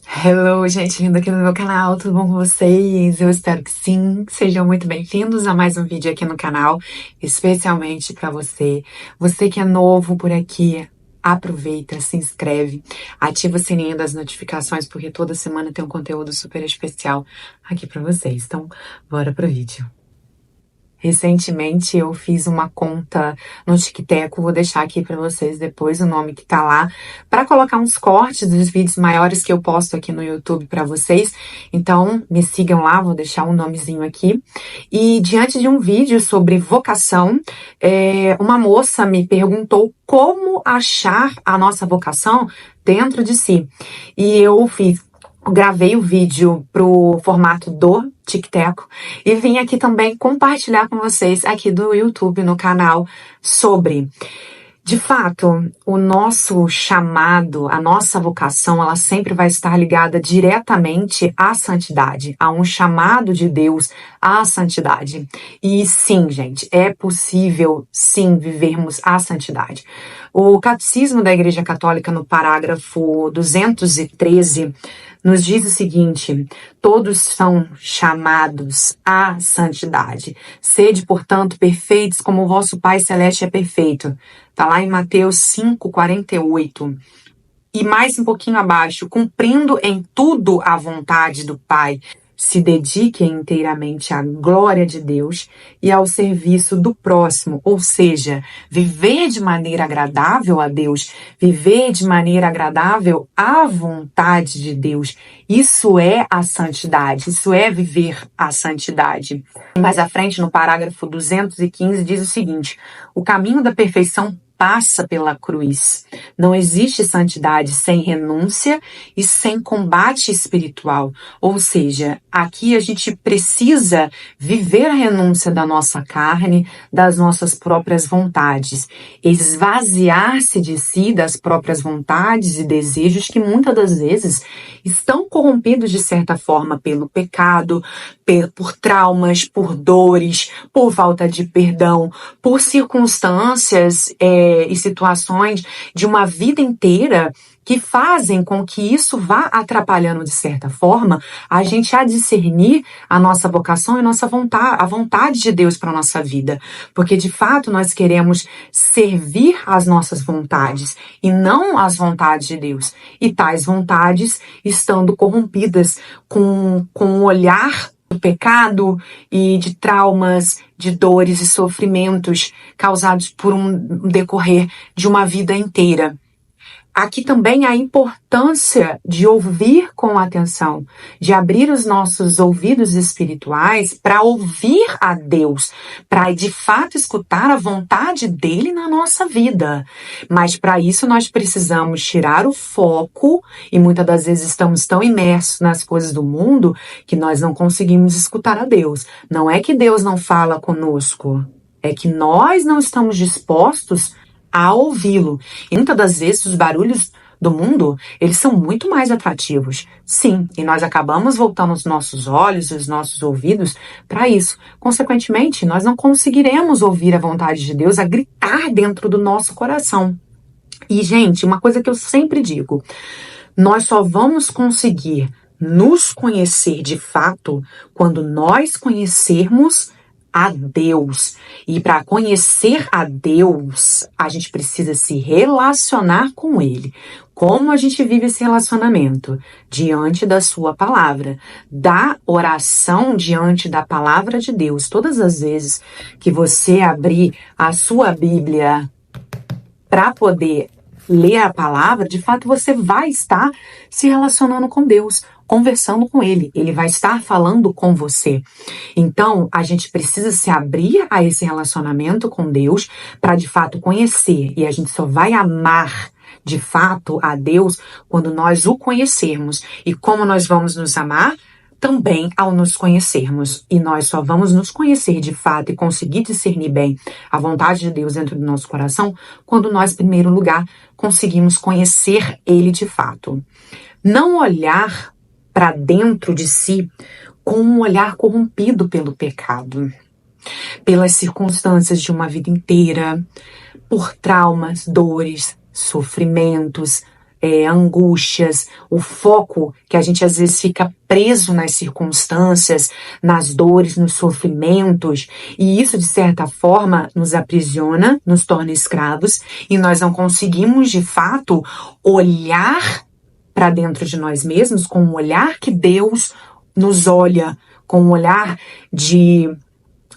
Hello, gente linda aqui no meu canal, tudo bom com vocês? Eu espero que sim. Sejam muito bem-vindos a mais um vídeo aqui no canal, especialmente para você. Você que é novo por aqui, aproveita, se inscreve, ativa o sininho das notificações, porque toda semana tem um conteúdo super especial aqui para vocês. Então, bora pro vídeo. Recentemente eu fiz uma conta no TikTok, vou deixar aqui para vocês depois o nome que tá lá, para colocar uns cortes dos vídeos maiores que eu posto aqui no YouTube para vocês. Então, me sigam lá, vou deixar um nomezinho aqui. E diante de um vídeo sobre vocação, uma moça me perguntou como achar a nossa vocação dentro de si. E eu gravei o vídeo pro formato do TikTok e vim aqui também compartilhar com vocês aqui do YouTube no canal sobre, de fato, o nosso chamado, a nossa vocação, ela sempre vai estar ligada diretamente à santidade, a um chamado de Deus à santidade. E sim, gente, é possível sim vivermos a santidade. O Catecismo da Igreja Católica, no parágrafo 213, nos diz o seguinte: todos são chamados à santidade. Sede, portanto, perfeitos como o vosso Pai Celeste é perfeito. Está lá em Mateus 5:48. E mais um pouquinho abaixo, cumprindo em tudo a vontade do Pai, se dediquem inteiramente à glória de Deus e ao serviço do próximo, ou seja, viver de maneira agradável a Deus, viver de maneira agradável à vontade de Deus. Isso é a santidade, isso é viver a santidade. Mais à frente, no parágrafo 215, diz o seguinte: o caminho da perfeição passa pela cruz. Não existe santidade sem renúncia e sem combate espiritual. Ou seja, aqui a gente precisa viver a renúncia da nossa carne, das nossas próprias vontades, esvaziar-se de si, das próprias vontades e desejos que muitas das vezes estão corrompidos de certa forma pelo pecado, por traumas, por dores, por falta de perdão, por circunstâncias e situações de uma vida inteira que fazem com que isso vá atrapalhando, de certa forma, a gente a discernir a nossa vocação e a vontade de Deus para a nossa vida. Porque, de fato, nós queremos servir às nossas vontades e não às vontades de Deus. E tais vontades estando corrompidas com o olhar do pecado e de traumas, de dores e sofrimentos causados por um decorrer de uma vida inteira. Aqui também a importância de ouvir com atenção, de abrir os nossos ouvidos espirituais para ouvir a Deus, para de fato escutar a vontade dele na nossa vida. Mas para isso nós precisamos tirar o foco, e muitas das vezes estamos tão imersos nas coisas do mundo que nós não conseguimos escutar a Deus. Não é que Deus não fala conosco, é que nós não estamos dispostos a ouvi-lo. E muitas das vezes os barulhos do mundo, eles são muito mais atrativos. Sim, e nós acabamos voltando os nossos olhos e os nossos ouvidos para isso. Consequentemente, nós não conseguiremos ouvir a vontade de Deus a gritar dentro do nosso coração. E, gente, uma coisa que eu sempre digo: nós só vamos conseguir nos conhecer de fato quando nós conhecermos a Deus. E para conhecer a Deus, a gente precisa se relacionar com Ele. Como a gente vive esse relacionamento? Diante da sua palavra, da oração diante da palavra de Deus. Todas as vezes que você abrir a sua Bíblia para poder ler a palavra, de fato você vai estar se relacionando com Deus, conversando com Ele. Ele vai estar falando com você. Então, a gente precisa se abrir a esse relacionamento com Deus para de fato conhecer. E a gente só vai amar de fato a Deus quando nós o conhecermos. E como nós vamos nos amar? Também ao nos conhecermos. E nós só vamos nos conhecer de fato e conseguir discernir bem a vontade de Deus dentro do nosso coração quando nós, em primeiro lugar, conseguimos conhecer Ele de fato. Não olhar para dentro de si com um olhar corrompido pelo pecado, pelas circunstâncias de uma vida inteira, por traumas, dores, sofrimentos, angústias, o foco que a gente às vezes fica preso nas circunstâncias, nas dores, nos sofrimentos, e isso de certa forma nos aprisiona, nos torna escravos, e nós não conseguimos de fato olhar para dentro de nós mesmos com o olhar que Deus nos olha, com um olhar de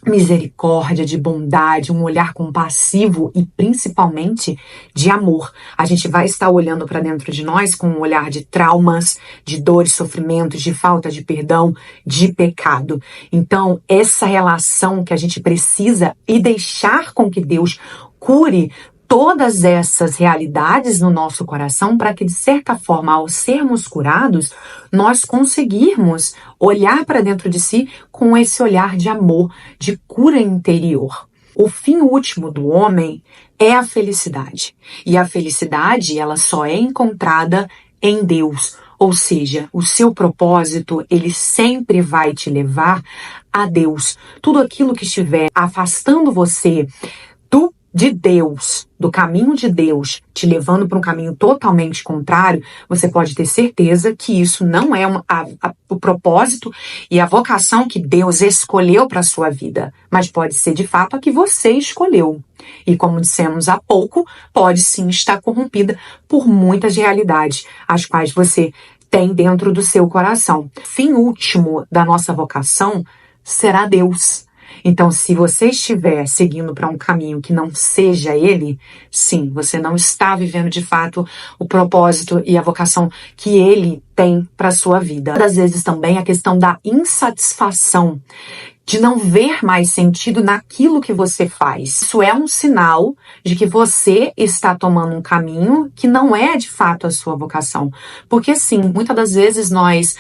misericórdia, de bondade, um olhar compassivo e principalmente de amor. A gente vai estar olhando para dentro de nós com um olhar de traumas, de dores, sofrimentos, de falta de perdão, de pecado. Então, essa relação que a gente precisa e deixar com que Deus cure todas essas realidades no nosso coração para que, de certa forma, ao sermos curados, nós conseguirmos olhar para dentro de si com esse olhar de amor, de cura interior. O fim último do homem é a felicidade. E a felicidade, ela só é encontrada em Deus. Ou seja, o seu propósito, ele sempre vai te levar a Deus. Tudo aquilo que estiver afastando você de Deus, do caminho de Deus, te levando para um caminho totalmente contrário, você pode ter certeza que isso não é o propósito e a vocação que Deus escolheu para a sua vida, mas pode ser de fato a que você escolheu. E como dissemos há pouco, pode sim estar corrompida por muitas realidades, as quais você tem dentro do seu coração. O fim último da nossa vocação será Deus. Então, se você estiver seguindo para um caminho que não seja ele, sim, você não está vivendo de fato o propósito e a vocação que ele tem para a sua vida. Às vezes também a questão da insatisfação, de não ver mais sentido naquilo que você faz. Isso é um sinal de que você está tomando um caminho que não é de fato a sua vocação. Porque sim, muitas das vezes nós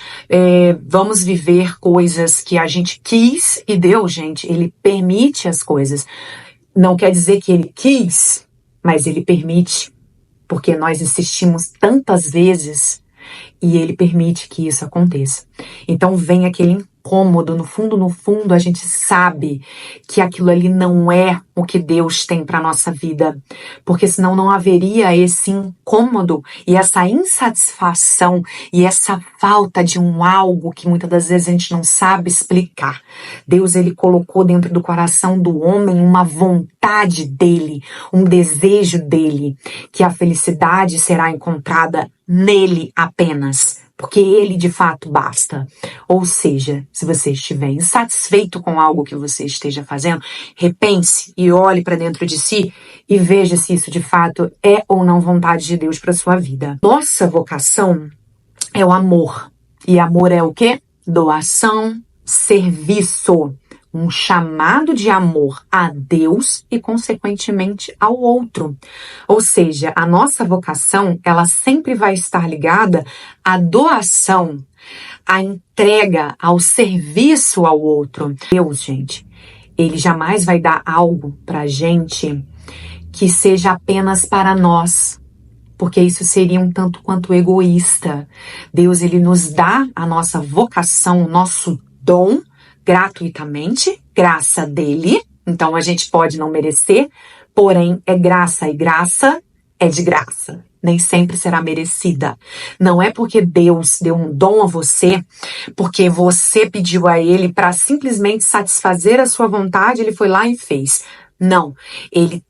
vamos viver coisas que a gente quis e Deus, gente, ele permite as coisas. Não quer dizer que ele quis, mas ele permite. Porque nós insistimos tantas vezes e ele permite que isso aconteça. Então vem aquele incômodo, no fundo a gente sabe que aquilo ali não é o que Deus tem para nossa vida, porque senão não haveria esse incômodo e essa insatisfação e essa falta de um algo que muitas das vezes a gente não sabe explicar. Deus, ele colocou dentro do coração do homem uma vontade dele, um desejo dele, que a felicidade será encontrada nele apenas, porque ele de fato basta. Ou seja, se você estiver insatisfeito com algo que você esteja fazendo, repense e olhe para dentro de si e veja se isso de fato é ou não vontade de Deus para sua vida. Nossa vocação é o amor. E amor é o quê? Doação, serviço. Um chamado de amor a Deus e, consequentemente, ao outro. Ou seja, a nossa vocação, ela sempre vai estar ligada à doação, à entrega, ao serviço ao outro. Deus, gente, ele jamais vai dar algo pra gente que seja apenas para nós, porque isso seria um tanto quanto egoísta. Deus, ele nos dá a nossa vocação, o nosso dom, gratuitamente, graça dele. Então a gente pode não merecer, porém é graça, e graça é de graça. Nem sempre será merecida. Não é porque Deus deu um dom a você, porque você pediu a ele para simplesmente satisfazer a sua vontade, ele foi lá e fez. Não, ele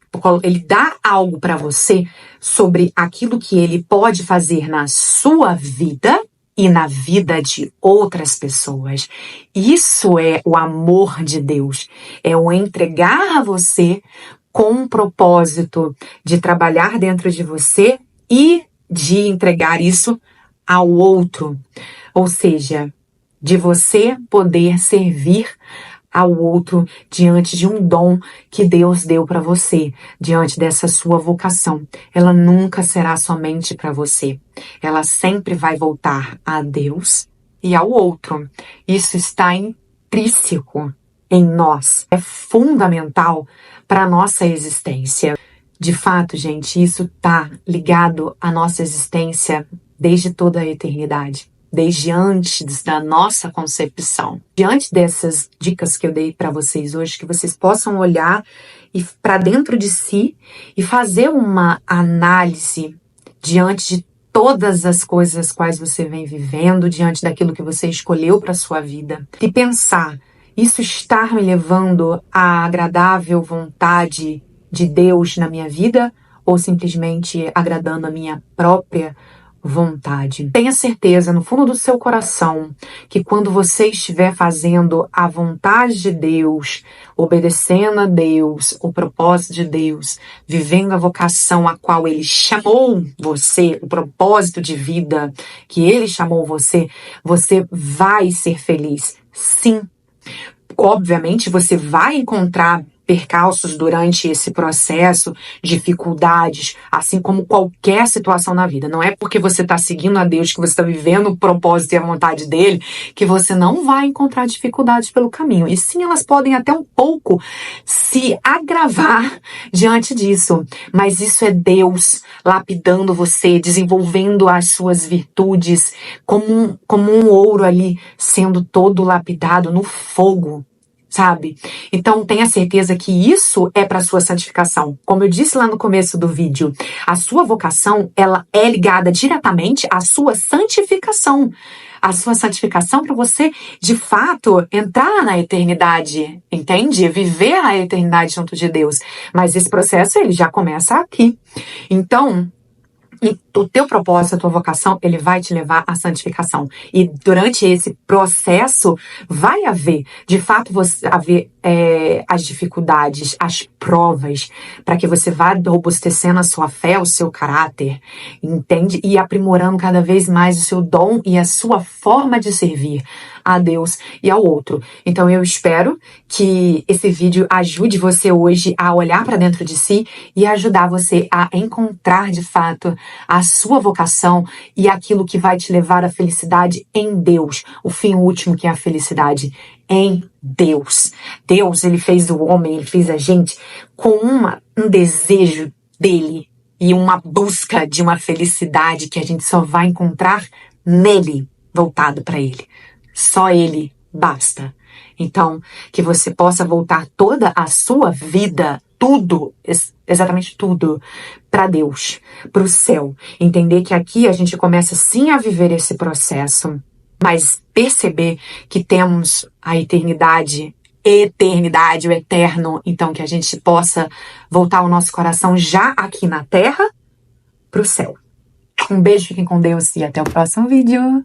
dá algo para você sobre aquilo que ele pode fazer na sua vida e na vida de outras pessoas. Isso é o amor de Deus. É o entregar a você com um propósito de trabalhar dentro de você e de entregar isso ao outro. Ou seja, de você poder servir ao outro diante de um dom que Deus deu para você, diante dessa sua vocação. Ela nunca será somente para você. Ela sempre vai voltar a Deus e ao outro. Isso está intrínseco em nós. É fundamental para a nossa existência. De fato, gente, isso está ligado à nossa existência desde toda a eternidade. Desde antes da nossa concepção. Diante dessas dicas que eu dei para vocês hoje, que vocês possam olhar para dentro de si e fazer uma análise diante de todas as coisas as quais você vem vivendo, diante daquilo que você escolheu para sua vida. E pensar, isso está me levando à agradável vontade de Deus na minha vida ou simplesmente agradando a minha própria vontade? Tenha certeza no fundo do seu coração que quando você estiver fazendo a vontade de Deus, obedecendo a Deus, o propósito de Deus, vivendo a vocação a qual Ele chamou você, o propósito de vida que Ele chamou você, você vai ser feliz. Sim. Obviamente, você vai encontrar percalços durante esse processo, dificuldades, assim como qualquer situação na vida. Não é porque você está seguindo a Deus, que você está vivendo o propósito e a vontade dele, que você não vai encontrar dificuldades pelo caminho. E sim, elas podem até um pouco se agravar diante disso. Mas isso é Deus lapidando você, desenvolvendo as suas virtudes, como um ouro ali sendo todo lapidado no fogo. Sabe? Então tenha certeza que isso é para sua santificação. Como eu disse lá no começo do vídeo, a sua vocação, ela é ligada diretamente à sua santificação. A sua santificação para você, de fato, entrar na eternidade, entende? Viver a eternidade junto de Deus. Mas esse processo, ele já começa aqui. Então, e o teu propósito, a tua vocação, ele vai te levar à santificação. E durante esse processo, vai haver, de fato, as dificuldades, as provas, para que você vá robustecendo a sua fé, o seu caráter, entende? E aprimorando cada vez mais o seu dom e a sua forma de servir a Deus e ao outro. Então eu espero que esse vídeo ajude você hoje a olhar para dentro de si e ajudar você a encontrar de fato a sua vocação e aquilo que vai te levar à felicidade em Deus, o fim último que é a felicidade em Deus. Deus, ele fez o homem, ele fez a gente com um desejo dele e uma busca de uma felicidade que a gente só vai encontrar nele, voltado para ele. Só ele basta. Então, que você possa voltar toda a sua vida, tudo, exatamente tudo, para Deus, para o céu. Entender que aqui a gente começa sim a viver esse processo, mas perceber que temos a eternidade, o eterno. Então, que a gente possa voltar o nosso coração já aqui na terra para o céu. Um beijo, fiquem com Deus e até o próximo vídeo.